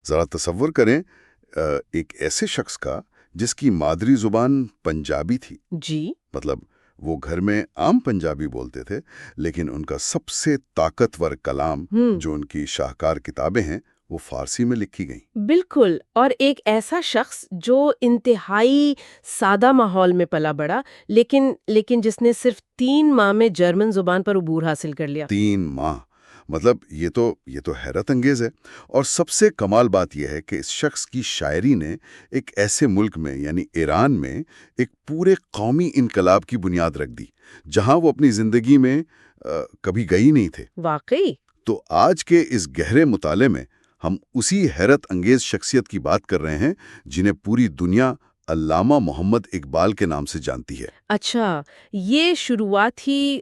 ذرا تصور کریں ایک ایسے شخص کا جس کی مادری زبان پنجابی تھی، جی مطلب وہ گھر میں عام پنجابی بولتے تھے، لیکن ان کا سب سے طاقتور کلام جو ان کی شاہکار کتابیں ہیں وہ فارسی میں لکھی گئیں۔ بالکل، اور ایک ایسا شخص جو انتہائی سادہ ماحول میں پلا بڑا، لیکن جس نے صرف 3 ماہ میں جرمن زبان پر عبور حاصل کر لیا۔ 3 ماہ! مطلب یہ تو حیرت انگیز ہے۔ اور سب سے کمال بات یہ ہے کہ اس شخص کی شاعری نے ایک ایسے ملک میں یعنی ایران میں ایک پورے قومی انقلاب کی بنیاد رکھ دی جہاں وہ اپنی زندگی میں کبھی گئی نہیں تھے۔ واقعی؟ تو آج کے اس گہرے مطالعے میں ہم اسی حیرت انگیز شخصیت کی بات کر رہے ہیں جنہیں پوری دنیا علامہ محمد اقبال کے نام سے جانتی ہے۔ اچھا، یہ شروعات ہی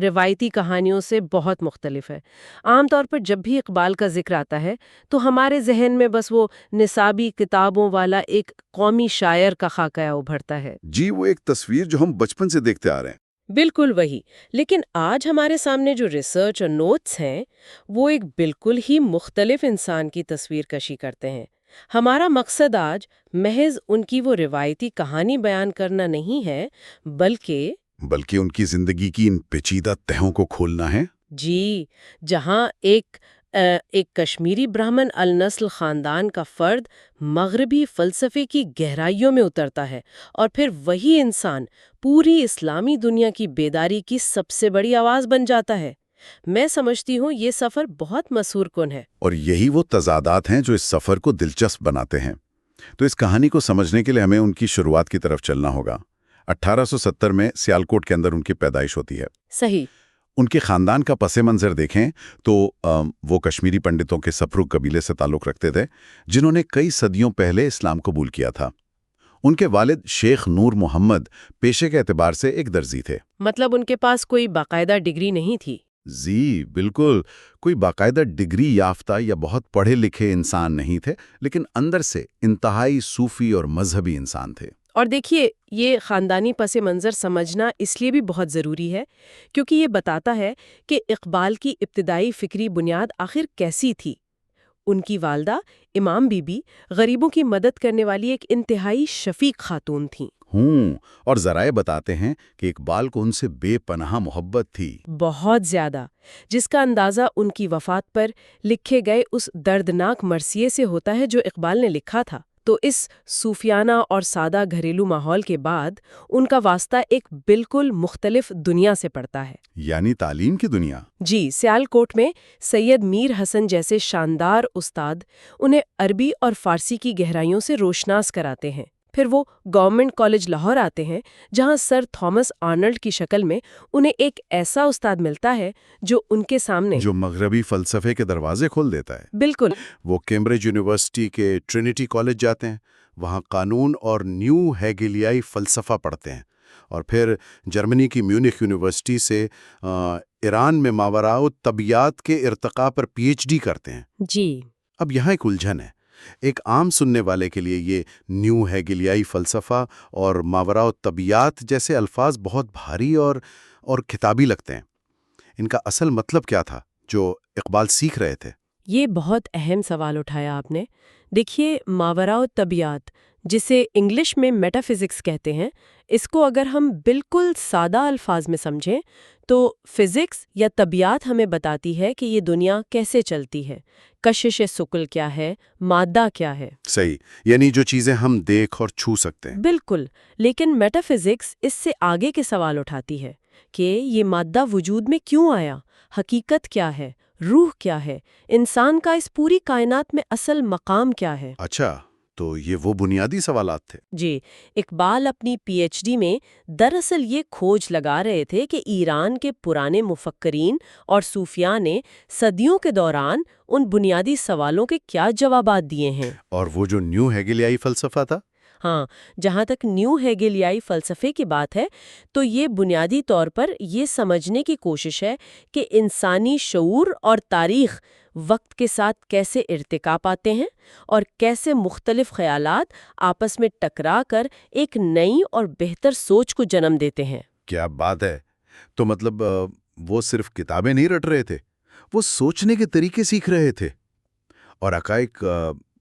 روایتی کہانیوں سے بہت مختلف ہے۔ عام طور پر جب بھی اقبال کا ذکر آتا ہے تو ہمارے ذہن میں بس وہ نصابی کتابوں والا ایک قومی شاعر کا خاکہ ابھرتا ہے۔ جی، وہ ایک تصویر جو ہم بچپن سے دیکھتے آ رہے ہیں۔ بالکل وہی، لیکن آج ہمارے سامنے جو ریسرچ اور نوٹس ہیں وہ ایک بالکل ہی مختلف انسان کی تصویر کشی کرتے ہیں۔ ہمارا مقصد آج محض ان کی وہ روایتی کہانی بیان کرنا نہیں ہے، بلکہ ان کی زندگی کی ان پیچیدہ تہوں کو کھولنا ہے۔ جی، جہاں ایک کشمیری برہمن النسل خاندان کا فرد مغربی فلسفے کی گہرائیوں میں اترتا ہے اور پھر وہی انسان پوری اسلامی دنیا کی بیداری کی سب سے بڑی آواز بن جاتا ہے۔ میں سمجھتی ہوں یہ سفر بہت مسحور کن ہے۔ اور یہی وہ تضادات ہیں جو اس سفر کو دلچسپ بناتے ہیں۔ تو اس کہانی کو سمجھنے کے لیے ہمیں ان کی شروعات کی طرف چلنا ہوگا۔ 1870 میں سیالکوٹ کے اندر ان کی پیدائش ہوتی ہے۔ صحیح۔ ان کے خاندان کا پس منظر دیکھیں تو وہ کشمیری پنڈتوں کے سپرو قبیلے سے تعلق رکھتے تھے جنہوں نے کئی صدیوں پہلے اسلام قبول کیا تھا۔ ان کے والد شیخ نور محمد پیشے کے اعتبار سے ایک درزی تھے۔ مطلب ان کے پاس کوئی باقاعدہ ڈگری نہیں تھی؟ جی بالکل، کوئی باقاعدہ ڈگری یافتہ یا بہت پڑھے لکھے انسان نہیں تھے، لیکن اندر سے انتہائی صوفی اور مذہبی انسان تھے۔ اور دیکھیے، یہ خاندانی پس منظر سمجھنا اس لیے بھی بہت ضروری ہے کیونکہ یہ بتاتا ہے کہ اقبال کی ابتدائی فکری بنیاد آخر کیسی تھی۔ ان کی والدہ امام بی بی غریبوں کی مدد کرنے والی ایک انتہائی شفیق خاتون تھیں۔ اور ذرائع بتاتے ہیں کہ اقبال کو ان سے بے پناہ محبت تھی۔ بہت زیادہ، جس کا اندازہ ان کی وفات پر لکھے گئے اس دردناک مرثیے سے ہوتا ہے جو اقبال نے لکھا تھا۔ تو اس صوفیانہ اور سادہ گھریلو ماحول کے بعد ان کا واسطہ ایک بالکل مختلف دنیا سے پڑتا ہے۔ یعنی تعلیم کی دنیا۔ جی، سیالکوٹ میں سید میر حسن جیسے شاندار استاد انہیں عربی اور فارسی کی گہرائیوں سے روشناس کراتے ہیں۔ پھر وہ گورنمنٹ کالج لاہور آتے ہیں جہاں سر تھامس آرنلڈ کی شکل میں انہیں ایک ایسا استاد ملتا ہے جو ان کے سامنے جو مغربی فلسفے کے دروازے کھول دیتا ہے۔ بالکل۔ وہ کیمبرج یونیورسٹی کے ٹرینٹی کالج جاتے ہیں، وہاں قانون اور نیو ہیگلیائی فلسفہ پڑھتے ہیں، اور پھر جرمنی کی میونخ یونیورسٹی سے ایران میں ماوراء الطبیعیات کے ارتقاء پر پی ایچ ڈی کرتے ہیں۔ جی، اب یہاں ایک الجھن ہے۔ ایک عام سننے والے کے لیے یہ نیو ہیگلیائی فلسفہ اور ماوراء الطبیعیات جیسے الفاظ بہت بھاری اور کتابی لگتے ہیں۔ ان کا اصل مطلب کیا تھا جو اقبال سیکھ رہے تھے؟ یہ بہت اہم سوال اٹھایا آپ نے۔ دیکھیے، ماوراء الطبیعیات، جسے انگلش میں میٹا فزکس کہتے ہیں، اس کو اگر ہم بالکل سادہ الفاظ میں سمجھیں تو فزکس یا طبیعیات ہمیں بتاتی ہے کہ یہ دنیا کیسے چلتی ہے، کشش ثقل کیا ہے، مادہ کیا ہے۔ صحیح، یعنی جو چیزیں ہم دیکھ اور چھو سکتے ہیں۔ بالکل، لیکن میٹا فزکس اس سے آگے کے سوال اٹھاتی ہے کہ یہ مادہ وجود میں کیوں آیا، حقیقت کیا ہے، روح کیا ہے، انسان کا اس پوری کائنات میں اصل مقام کیا ہے۔ اچھا، تو یہ وہ بنیادی سوالات تھے۔ جی، اقبال اپنی پی ایچ ڈی میں دراصل یہ کھوج لگا رہے تھے کہ ایران کے پرانے مفکرین اور صوفیاء نے صدیوں کے دوران ان بنیادی سوالوں کے کیا جوابات دیے ہیں۔ اور وہ جو نیو ہیگلیائی فلسفہ تھا؟ ہاں، جہاں تک نیو ہیگلیائی فلسفے کی بات ہے تو یہ بنیادی طور پر یہ سمجھنے کی کوشش ہے کہ انسانی شعور اور تاریخ وقت کے ساتھ کیسے ارتقا پاتے ہیں اور کیسے مختلف خیالات آپس میں ٹکرا کر ایک نئی اور بہتر سوچ کو جنم دیتے ہیں۔ کیا بات ہے! تو مطلب وہ صرف کتابیں نہیں رٹ رہے تھے، وہ سوچنے کے طریقے سیکھ رہے تھے۔ اور حقائق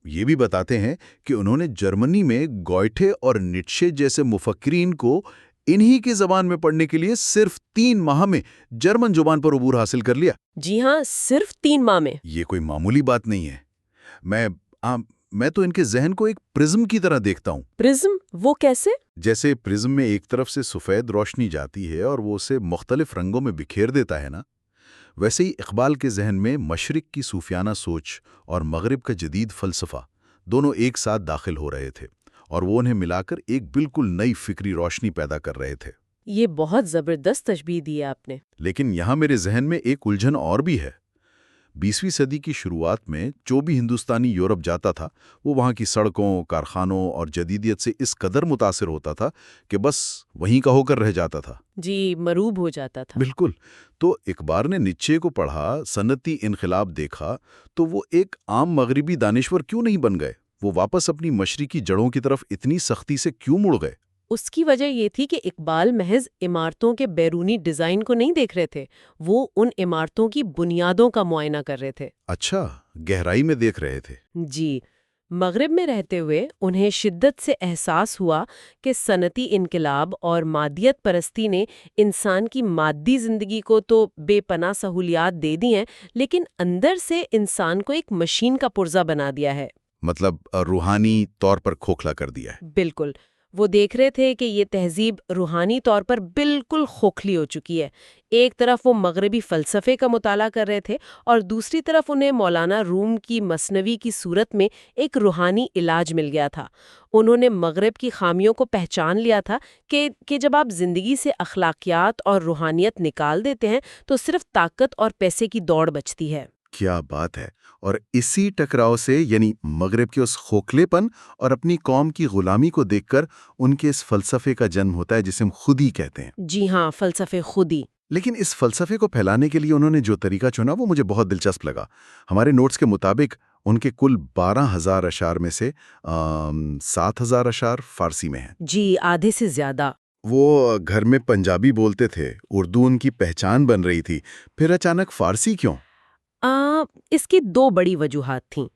یہ بھی بتاتے ہیں کہ انہوں نے جرمنی میں گوئٹھے اور نیٹشے جیسے مفکرین کو انہی کی زبان میں پڑھنے کے لیے صرف 3 ماہ میں جرمن زبان پر عبور حاصل کر لیا۔ جی ہاں، صرف 3 ماہ میں۔ یہ کوئی معمولی بات نہیں ہے۔ میں تو ان کے ذہن کو ایک پرزم کی طرح دیکھتا ہوں۔ پرزم؟ وہ کیسے؟ جیسے پرزم میں ایک طرف سے سفید روشنی جاتی ہے اور وہ اسے مختلف رنگوں میں بکھیر دیتا ہے نا، ویسے ہی اقبال کے ذہن میں مشرق کی صوفیانہ سوچ اور مغرب کا جدید فلسفہ دونوں ایک ساتھ داخل ہو رہے تھے، اور وہ انہیں ملا کر ایک بالکل نئی فکری روشنی پیدا کر رہے تھے۔ یہ بہت زبردست تشبیہ دی ہے آپ نے۔ لیکن یہاں میرے ذہن میں ایک الجھن اور بھی ہے۔ 20ویں صدی کی شروعات میں جو بھی ہندوستانی یورپ جاتا تھا، وہ وہاں کی سڑکوں، کارخانوں اور جدیدیت سے اس قدر متاثر ہوتا تھا کہ بس وہیں کا ہو کر رہ جاتا تھا۔ جی، مروب ہو جاتا تھا۔ بالکل۔ تو اقبال نے نیچے کو پڑھا، صنعتی انقلاب دیکھا، تو وہ ایک عام مغربی دانشور کیوں نہیں بن گئے؟ وہ واپس اپنی مشرقی جڑوں کی طرف اتنی سختی سے کیوں مڑ گئے؟ اس کی وجہ یہ تھی کہ اقبال محض عمارتوں کے بیرونی ڈیزائن کو نہیں دیکھ رہے تھے، وہ ان عمارتوں کی بنیادوں کا معائنہ کر رہے تھے۔ اچھا، گہرائی میں دیکھ رہے تھے۔ جی، مغرب میں رہتے ہوئے انہیں شدت سے احساس ہوا کہ صنعتی انقلاب اور مادیت پرستی نے انسان کی مادی زندگی کو تو بے پناہ سہولیات دے دی ہیں، لیکن اندر سے انسان کو ایک مشین کا پرزہ بنا دیا ہے۔ مطلب روحانی طور پر کھوکھلا کر دیا ہے۔ بالکل۔ وہ دیکھ رہے تھے کہ یہ تہذیب روحانی طور پر بالکل کھوکھلی ہو چکی ہے۔ ایک طرف وہ مغربی فلسفے کا مطالعہ کر رہے تھے اور دوسری طرف انہیں مولانا روم کی مثنوی کی صورت میں ایک روحانی علاج مل گیا تھا۔ انہوں نے مغرب کی خامیوں کو پہچان لیا تھا کہ جب آپ زندگی سے اخلاقیات اور روحانیت نکال دیتے ہیں تو صرف طاقت اور پیسے کی دوڑ بچتی ہے۔ کیا بات ہے! اور اسی ٹکراؤ سے، یعنی مغرب کے اس کھوکھلے پن اور اپنی قوم کی غلامی کو دیکھ کر، ان کے اس فلسفے کا جنم ہوتا ہے جسے ہم خودی کہتے ہیں۔ جی ہاں، فلسفے خودی۔ لیکن اس فلسفے کو پھیلانے کے لیے انہوں نے جو طریقہ چنا وہ مجھے بہت دلچسپ لگا۔ ہمارے نوٹس کے مطابق ان کے کل 12,000 اشعار میں سے 7,000 اشعار فارسی میں ہیں۔ جی، آدھے سے زیادہ۔ وہ گھر میں پنجابی بولتے تھے، اردو ان کی پہچان بن رہی تھی، پھر اچانک فارسی کیوں؟ اس کی 2 بڑی وجوہات تھیں۔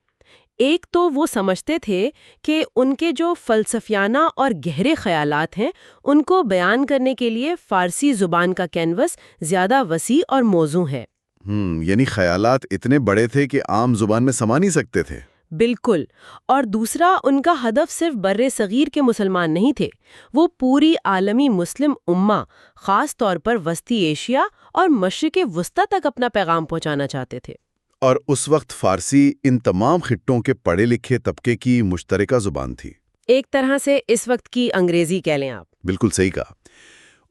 ایک تو وہ سمجھتے تھے کہ ان کے جو فلسفیانہ اور گہرے خیالات ہیں ان کو بیان کرنے کے لیے فارسی زبان کا کینوس زیادہ وسیع اور موزوں ہے۔ یعنی خیالات اتنے بڑے تھے کہ عام زبان میں سما نہیں سکتے تھے۔ بالکل۔ اور دوسرا، ان کا ہدف صرف بر صغیر کے مسلمان نہیں تھے، وہ پوری عالمی مسلم امہ، خاص طور پر وسطی ایشیا اور مشرق وسطیٰ تک اپنا پیغام پہنچانا چاہتے تھے۔ اور اس وقت فارسی ان تمام خطوں کے پڑھے لکھے طبقے کی مشترکہ زبان تھی۔ ایک طرح سے اس وقت کی انگریزی کہہ لیں آپ۔ بالکل صحیح کہا۔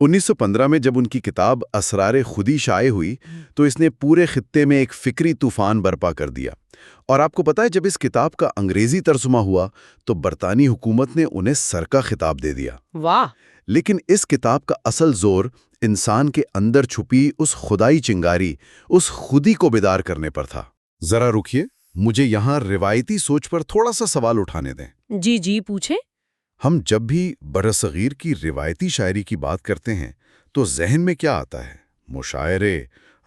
1915 میں جب ان کی کتاب اسرار خودی شائع ہوئی تو اس نے پورے خطے میں ایک فکری طوفان برپا کر دیا۔ اور آپ کو پتا ہے، جب اس کتاب کا انگریزی ترجمہ ہوا تو برطانوی حکومت نے انہیں سر کا خطاب دے دیا۔ واہ! لیکن اس کتاب کا اصل زور انسان کے اندر چھپی اس خدائی چنگاری، اس خودی کو بیدار کرنے پر تھا۔ ذرا رکیے، مجھے یہاں روایتی سوچ پر تھوڑا سا سوال اٹھانے دیں۔ جی جی، پوچھیں۔ ہم جب بھی برصغیر کی روایتی شاعری کی بات کرتے ہیں تو ذہن میں کیا آتا ہے؟ مشاعرے،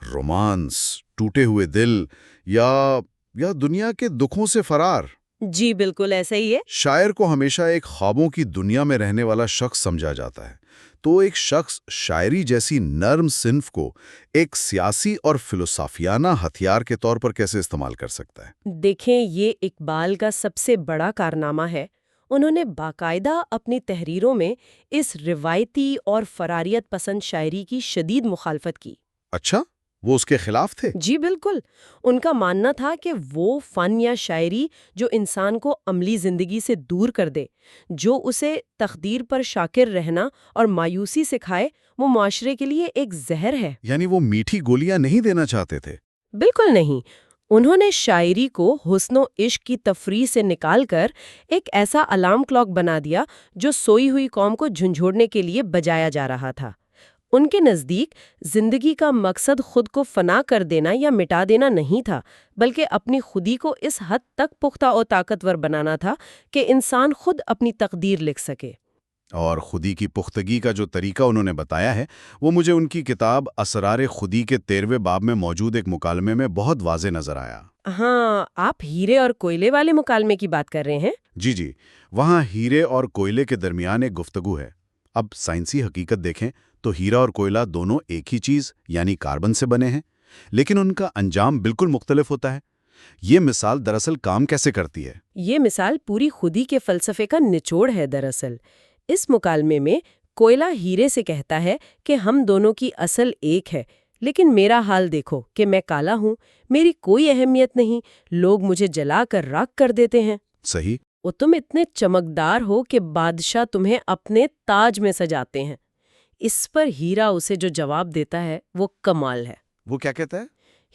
رومانس، ٹوٹے ہوئے دل، یا دنیا کے دکھوں سے فرار؟ جی بالکل ایسا ہی ہے۔ شاعر کو ہمیشہ ایک خوابوں کی دنیا میں رہنے والا شخص سمجھا جاتا ہے۔ تو ایک شخص شاعری جیسی نرم صنف کو ایک سیاسی اور فلسفیانہ ہتھیار کے طور پر کیسے استعمال کر سکتا ہے؟ دیکھیں، یہ اقبال کا سب سے بڑا کارنامہ ہے۔ انہوں نے باقاعدہ اپنی تحریروں میں اس روایتی اور فراریت پسند شاعری کی شدید مخالفت کی۔ اچھا، وہ اس کے خلاف تھے؟ جی بالکل۔ ان کا ماننا تھا کہ وہ فن یا شاعری جو انسان کو عملی زندگی سے دور کر دے، جو اسے تقدیر پر شاکر رہنا اور مایوسی سکھائے، وہ معاشرے کے لیے ایک زہر ہے۔ یعنی وہ میٹھی گولیاں نہیں دینا چاہتے تھے؟ بالکل نہیں۔ انہوں نے شاعری کو حسن و عشق کی تفریح سے نکال کر ایک ایسا الارم کلاک بنا دیا جو سوئی ہوئی قوم کو جھنجھوڑنے کے لیے بجایا جا رہا تھا۔ ان کے نزدیک زندگی کا مقصد خود کو فنا کر دینا یا مٹا دینا نہیں تھا، بلکہ اپنی خودی کو اس حد تک پختہ اور طاقتور بنانا تھا کہ انسان خود اپنی تقدیر لکھ سکے۔ اور خودی کی پختگی کا جو طریقہ انہوں نے بتایا ہے وہ مجھے ان کی کتاب اسرار خودی کے 13ویں باب میں موجود ایک مکالمے میں بہت واضح نظر آیا۔ ہاں، آپ ہیرے اور کوئلے والے مکالمے کی بات کر رہے ہیں؟ جی، وہاں ہیرے اور کوئلے کے درمیان ایک گفتگو ہے۔ اب سائنسی حقیقت دیکھیں تو ہیرا اور کوئلہ دونوں ایک ہی چیز یعنی کاربن سے بنے ہیں، لیکن ان کا انجام بالکل مختلف ہوتا ہے۔ یہ مثال دراصل کام کیسے کرتی ہے؟ یہ مثال پوری خودی کے فلسفے کا نچوڑ ہے دراصل۔ اس مکالمے میں کوئلہ ہیرے سے کہتا ہے کہ ہم دونوں کی اصل ایک ہے، لیکن میرا حال دیکھو کہ میں کالا ہوں، میری کوئی اہمیت نہیں، لوگ مجھے جلا کر راکھ کر دیتے ہیں۔ صحیح۔ وہ تم اتنے چمکدار ہو کہ بادشاہ تمہیں اپنے تاج میں سجاتے ہیں۔ اس پر ہیرا اسے جو جواب دیتا ہے وہ کمال ہے۔ وہ کیا کہتا ہے؟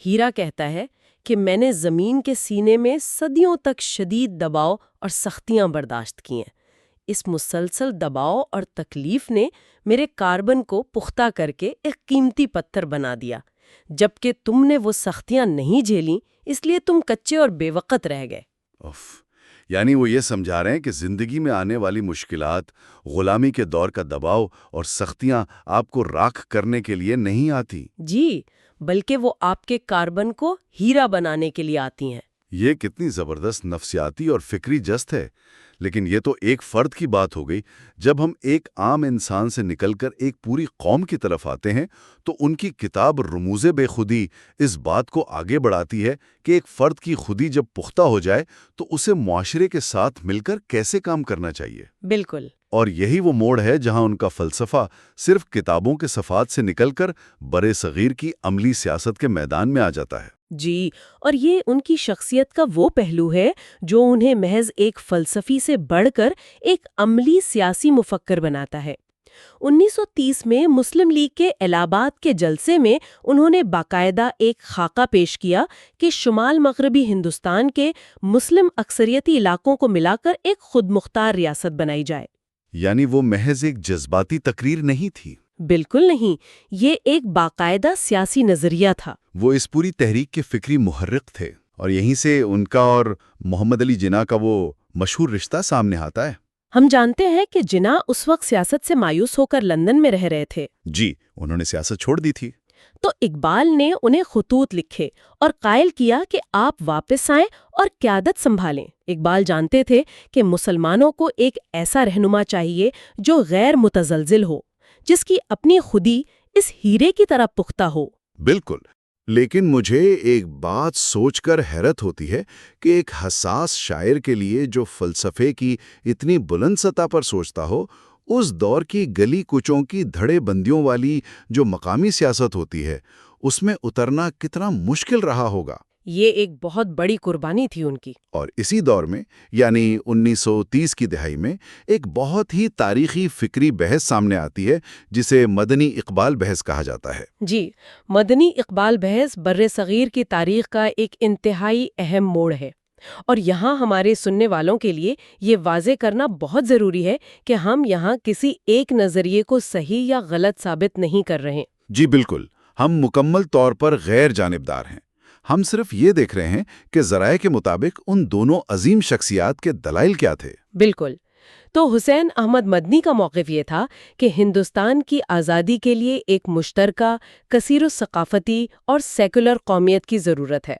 ہیرا کہتا ہے کہ میں نے زمین کے سینے میں صدیوں تک شدید دباؤ اور سختیاں برداشت کی ہیں۔ اس مسلسل دباؤ اور تکلیف نے میرے کاربن کو پختہ کر کے ایک قیمتی پتھر بنا دیا، جبکہ تم نے وہ سختیاں نہیں جھیلیں، اس لیے تم کچے اور بے وقت رہ گئے۔ یعنی وہ یہ سمجھا رہے ہیں کہ زندگی میں آنے والی مشکلات، غلامی کے دور کا دباؤ اور سختیاں آپ کو راکھ کرنے کے لیے نہیں آتی۔ جی، بلکہ وہ آپ کے کاربن کو ہیرا بنانے کے لیے آتی ہیں۔ یہ کتنی زبردست نفسیاتی اور فکری جست ہے۔ لیکن یہ تو ایک فرد کی بات ہو گئی۔ جب ہم ایک عام انسان سے نکل کر ایک پوری قوم کی طرف آتے ہیں تو ان کی کتاب رموز بے خودی اس بات کو آگے بڑھاتی ہے کہ ایک فرد کی خودی جب پختہ ہو جائے تو اسے معاشرے کے ساتھ مل کر کیسے کام کرنا چاہیے۔ بالکل۔ اور یہی وہ موڑ ہے جہاں ان کا فلسفہ صرف کتابوں کے صفحات سے نکل کر برے صغیر کی عملی سیاست کے میدان میں آ جاتا ہے۔ جی، اور یہ ان کی شخصیت کا وہ پہلو ہے جو انہیں محض ایک فلسفی سے بڑھ کر ایک عملی سیاسی مفکر بناتا ہے۔ 1930 میں مسلم لیگ کے الہ آباد کے جلسے میں انہوں نے باقاعدہ ایک خاکہ پیش کیا کہ شمال مغربی ہندوستان کے مسلم اکثریتی علاقوں کو ملا کر ایک خود مختار ریاست بنائی جائے۔ یعنی وہ محض ایک جذباتی تقریر نہیں تھی۔ بالکل نہیں، یہ ایک باقاعدہ سیاسی نظریہ تھا۔ وہ اس پوری تحریک کے فکری محرک تھے، اور یہیں سے ان کا اور محمد علی جناح کا وہ مشہور رشتہ سامنے آتا ہے۔ ہم جانتے ہیں کہ جناح اس وقت سیاست سے مایوس ہو کر لندن میں رہ رہے تھے۔ جی، انہوں نے سیاست چھوڑ دی تھی۔ تو اقبال نے انہیں خطوط لکھے اور قائل کیا کہ آپ واپس آئیں اور قیادت سنبھالیں۔ اقبال جانتے تھے کہ مسلمانوں کو ایک ایسا رہنما چاہیے جو غیر متزلزل ہو، جس کی اپنی خودی اس ہیرے کی طرح پختہ ہو۔ بالکل، لیکن مجھے ایک بات سوچ کر حیرت ہوتی ہے کہ ایک حساس شاعر کے لیے جو فلسفے کی اتنی بلند سطح پر سوچتا ہو، اس دور کی گلی کوچوں کی دھڑے بندیوں والی جو مقامی سیاست ہوتی ہے، اس میں اترنا کتنا مشکل رہا ہوگا۔ یہ ایک بہت بڑی قربانی تھی ان کی۔ اور اسی دور میں یعنی 1930 کی دہائی میں ایک بہت ہی تاریخی فکری بحث سامنے آتی ہے جسے مدنی اقبال بحث کہا جاتا ہے۔ جی، مدنی اقبال بحث برِ صغیر کی تاریخ کا ایک انتہائی اہم موڑ ہے، اور یہاں ہمارے سننے والوں کے لیے یہ واضح کرنا بہت ضروری ہے کہ ہم یہاں کسی ایک نظریے کو صحیح یا غلط ثابت نہیں کر رہے۔ جی بالکل، ہم مکمل طور پر غیر جانبدار ہیں۔ ہم صرف یہ دیکھ رہے ہیں کہ ذرائع کے مطابق ان دونوں عظیم شخصیات کے دلائل کیا تھے۔ بالکل۔ تو حسین احمد مدنی کا موقف یہ تھا کہ ہندوستان کی آزادی کے لیے ایک مشترکہ، کثیر الثقافتی اور سیکولر قومیت کی ضرورت ہے۔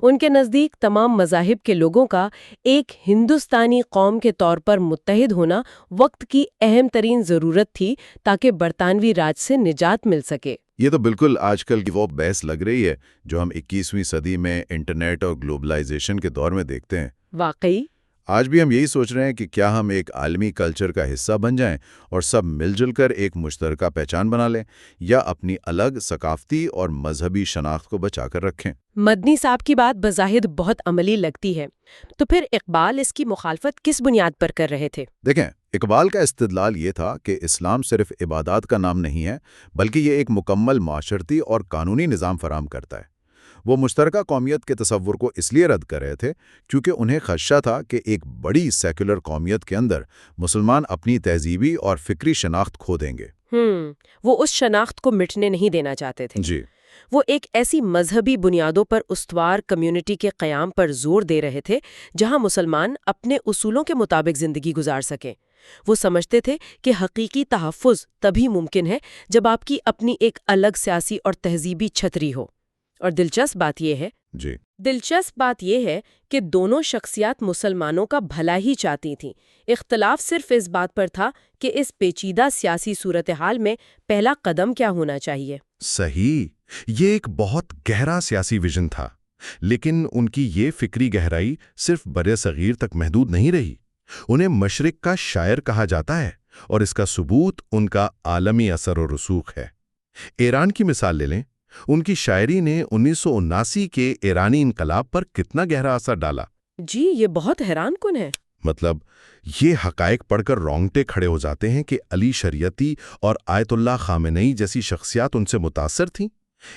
ان کے نزدیک تمام مذاہب کے لوگوں کا ایک ہندوستانی قوم کے طور پر متحد ہونا وقت کی اہم ترین ضرورت تھی تاکہ برطانوی راج سے نجات مل سکے۔ یہ تو بالکل آج کل کی وہ بحث لگ رہی ہے جو ہم 21ویں صدی میں انٹرنیٹ اور گلوبلائزیشن کے دور میں دیکھتے ہیں۔ واقعی آج بھی ہم یہی سوچ رہے ہیں کہ کیا ہم ایک عالمی کلچر کا حصہ بن جائیں اور سب مل جل کر ایک مشترکہ پہچان بنا لیں، یا اپنی الگ ثقافتی اور مذہبی شناخت کو بچا کر رکھیں۔ مدنی صاحب کی بات بظاہر بہت عملی لگتی ہے، تو پھر اقبال اس کی مخالفت کس بنیاد پر کر رہے تھے؟ دیکھیں، اقبال کا استدلال یہ تھا کہ اسلام صرف عبادات کا نام نہیں ہے، بلکہ یہ ایک مکمل معاشرتی اور قانونی نظام فراہم کرتا ہے۔ وہ مشترکہ قومیت کے تصور کو اس لیے رد کر رہے تھے کیونکہ انہیں خدشہ تھا کہ ایک بڑی سیکولر قومیت کے اندر مسلمان اپنی تہذیبی اور فکری شناخت کھو دیں گے۔ وہ اس شناخت کو مٹنے نہیں دینا چاہتے تھے۔ جی، وہ ایک ایسی مذہبی بنیادوں پر استوار کمیونٹی کے قیام پر زور دے رہے تھے جہاں مسلمان اپنے اصولوں کے مطابق زندگی گزار سکیں۔ وہ سمجھتے تھے کہ حقیقی تحفظ تبھی ممکن ہے جب آپ کی اپنی ایک الگ سیاسی اور تہذیبی چھتری ہو۔ اور دلچسپ بات یہ ہے جی دلچسپ بات یہ ہے کہ دونوں شخصیات مسلمانوں کا بھلا ہی چاہتی تھیں۔ اختلاف صرف اس بات پر تھا کہ اس پیچیدہ سیاسی صورتحال میں پہلا قدم کیا ہونا چاہیے۔ صحیح، یہ ایک بہت گہرا سیاسی ویژن تھا، لیکن ان کی یہ فکری گہرائی صرف برِ صغیر تک محدود نہیں رہی۔ انہیں مشرق کا شاعر کہا جاتا ہے اور اس کا ثبوت ان کا عالمی اثر و رسوخ ہے۔ ایران کی مثال لے لیں، ان کی شاعری نے 1979 کے ایرانی انقلاب پر کتنا گہرا اثر ڈالا۔ جی، یہ بہت حیران کن ہے۔ مطلب یہ حقائق پڑھ کر رونگٹے کھڑے ہو جاتے ہیں کہ علی شریعتی اور آیت اللہ خامنئی جیسی شخصیات ان سے متاثر تھیں۔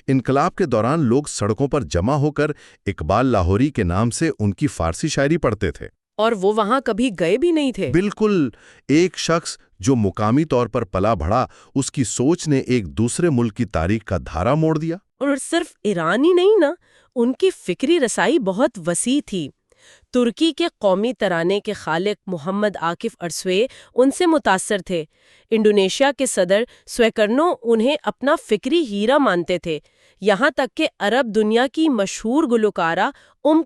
انقلاب کے دوران لوگ سڑکوں پر جمع ہو کر اقبال لاہوری کے نام سے ان کی فارسی شاعری پڑھتے تھے۔ اور وہ وہاں کبھی گئے بھی نہیں تھے۔ بالکل، ایک شخص جو مقامی طور پر پلا بڑھا، اس کی سوچ نے ایک دوسرے ملک کی تاریخ کا دھارا موڑ دیا۔ اور صرف ایران ہی نہیں نا، ان کی فکری رسائی بہت وسیع تھی۔ ترکی کے قومی ترانے کے خالق محمد عاکف ارسوے ان سے متاثر تھے۔ انڈونیشیا کے صدر سویکرنو انہیں اپنا فکری ہیرا مانتے تھے۔ یہاں تک کہ عرب دنیا کی مشہور گلوکارہ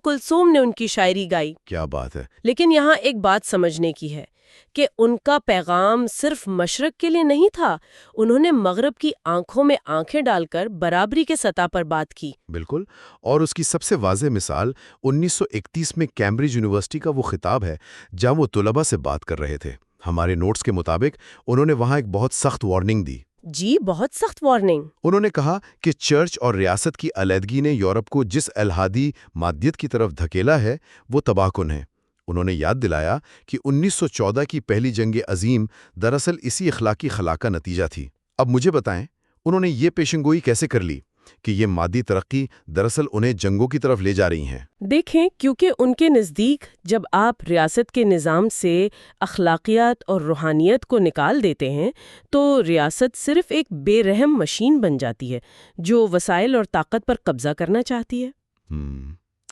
کلثوم نے ان کی شاعری گائی۔ کیا بات ہے! لیکن یہاں ایک بات سمجھنے کی ہے کہ ان کا پیغام صرف مشرق کے لیے نہیں تھا۔ انہوں نے مغرب کی آنکھوں میں آنکھیں ڈال کر برابری کے سطح پر بات کی۔ بالکل، اور اس کی سب سے واضح مثال 1931 میں کیمبرج یونیورسٹی کا وہ خطاب ہے جہاں وہ طلباء سے بات کر رہے تھے۔ ہمارے نوٹس کے مطابق انہوں نے وہاں ایک بہت سخت وارننگ دی۔ جی، بہت سخت وارننگ۔ انہوں نے کہا کہ چرچ اور ریاست کی علیحدگی نے یورپ کو جس الحادی مادیت کی طرف دھکیلا ہے وہ تباہ کن ہے۔ انہوں نے یاد دلایا کہ 1914 کی پہلی جنگ عظیم دراصل اسی اخلاقی خلا کا نتیجہ تھی۔ اب مجھے بتائیں، انہوں نے یہ پیشن گوئی کیسے کر لی کہ یہ مادی ترقی دراصل انہیں جنگوں کی طرف لے جا رہی ہیں؟ دیکھیں، کیونکہ ان کے نزدیک جب آپ ریاست کے نظام سے اخلاقیات اور روحانیت کو نکال دیتے ہیں تو ریاست صرف ایک بے رحم مشین بن جاتی ہے جو وسائل اور طاقت پر قبضہ کرنا چاہتی ہے۔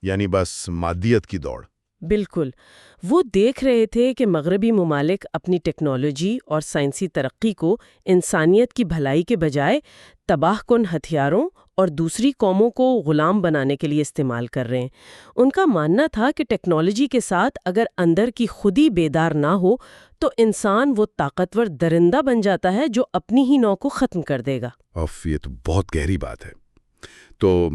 یعنی بس مادیت کی دوڑ۔ بالکل، وہ دیکھ رہے تھے کہ مغربی ممالک اپنی ٹیکنالوجی اور سائنسی ترقی کو انسانیت کی بھلائی کے بجائے تباہ کن ہتھیاروں اور دوسری قوموں کو غلام بنانے کے لیے استعمال کر رہے ہیں۔ ان کا ماننا تھا کہ ٹیکنالوجی کے ساتھ اگر اندر کی خودی بیدار نہ ہو تو انسان وہ طاقتور درندہ بن جاتا ہے جو اپنی ہی نوع کو ختم کر دے گا۔ یہ تو بہت گہری بات ہے۔ تو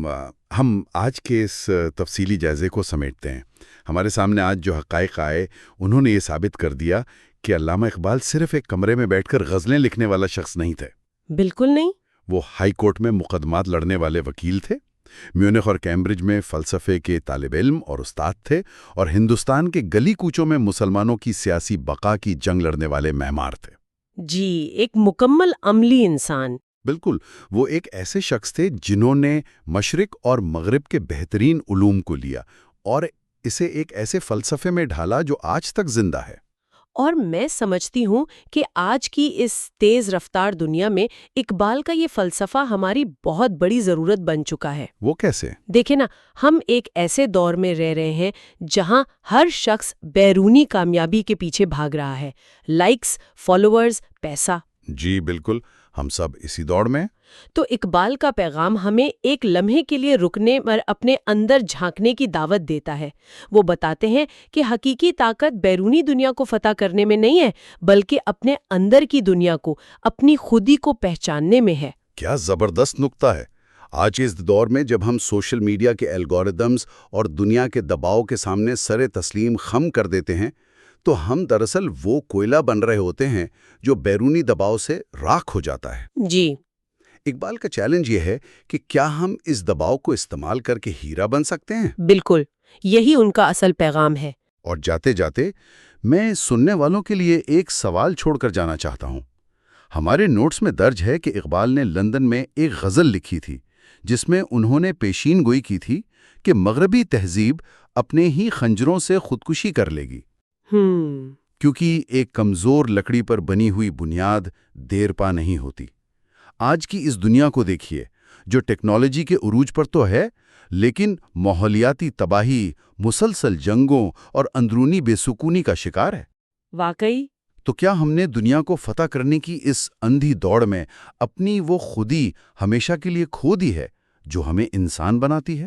ہم آج کے اس تفصیلی جائزے کو سمیٹتے ہیں۔ ہمارے سامنے آج جو حقائق آئے انہوں نے یہ ثابت کر دیا کہ علامہ اقبال صرف ایک کمرے میں بیٹھ کر غزلیں لکھنے والا شخص نہیں تھے۔ بالکل نہیں۔ وہ ہائی کورٹ میں مقدمات لڑنے والے وکیل تھے، میونخ اور کیمبرج میں فلسفے کے طالب علم اور استاد تھے، اور ہندوستان کے گلی کوچوں میں مسلمانوں کی سیاسی بقا کی جنگ لڑنے والے معمار تھے۔ جی، ایک مکمل عملی انسان۔ بالکل، وہ ایک ایسے شخص تھے جنہوں نے مشرق اور مغرب کے بہترین علوم کو لیا اور اسے ایک ایسے فلسفے میں ڈھالا جو آج تک زندہ ہے۔ اور میں سمجھتی ہوں کہ آج کی اس تیز رفتار دنیا میں اقبال کا یہ فلسفہ ہماری بہت بڑی ضرورت بن چکا ہے۔ وہ کیسے؟ دیکھیں نا، ہم ایک ایسے دور میں رہ رہے ہیں جہاں ہر شخص بیرونی کامیابی کے پیچھے بھاگ رہا ہے، لائکس، فالوورز، پیسہ۔ جی بالکل، ہم سب اسی دوڑ میں۔ تو اقبال کا پیغام ہمیں ایک لمحے کے لیے رکنے اور اپنے اندر جھانکنے کی دعوت دیتا ہے۔ وہ بتاتے ہیں کہ حقیقی طاقت بیرونی دنیا کو فتح کرنے میں نہیں ہے، بلکہ اپنے اندر کی دنیا کو، اپنی خودی کو پہچاننے میں ہے۔ کیا زبردست نکتہ ہے! آج کے اس دور میں جب ہم سوشل میڈیا کے الگورتھمز اور دنیا کے دباؤ کے سامنے سر تسلیم خم کر دیتے ہیں تو ہم دراصل وہ کوئلہ بن رہے ہوتے ہیں جو بیرونی دباؤ سے راکھ ہو جاتا ہے۔ جی، اقبال کا چیلنج یہ ہے کہ کیا ہم اس دباؤ کو استعمال کر کے ہیرا بن سکتے ہیں؟ بالکل، یہی ان کا اصل پیغام ہے۔ اور جاتے جاتے میں سننے والوں کے لیے ایک سوال چھوڑ کر جانا چاہتا ہوں۔ ہمارے نوٹس میں درج ہے کہ اقبال نے لندن میں ایک غزل لکھی تھی جس میں انہوں نے پیشین گوئی کی تھی کہ مغربی تہذیب اپنے ہی خنجروں سے خودکشی کر لے گی، کیونکہ ایک کمزور لکڑی پر بنی ہوئی بنیاد دیر پا نہیں ہوتی۔ آج کی اس دنیا کو دیکھیے جو ٹیکنالوجی کے عروج پر تو ہے لیکن ماحولیاتی تباہی، مسلسل جنگوں اور اندرونی بے سکونی کا شکار ہے۔ واقعی؟ تو کیا ہم نے دنیا کو فتح کرنے کی اس اندھی دوڑ میں اپنی وہ خودی ہمیشہ کے لیے کھو دی ہے جو ہمیں انسان بناتی ہے؟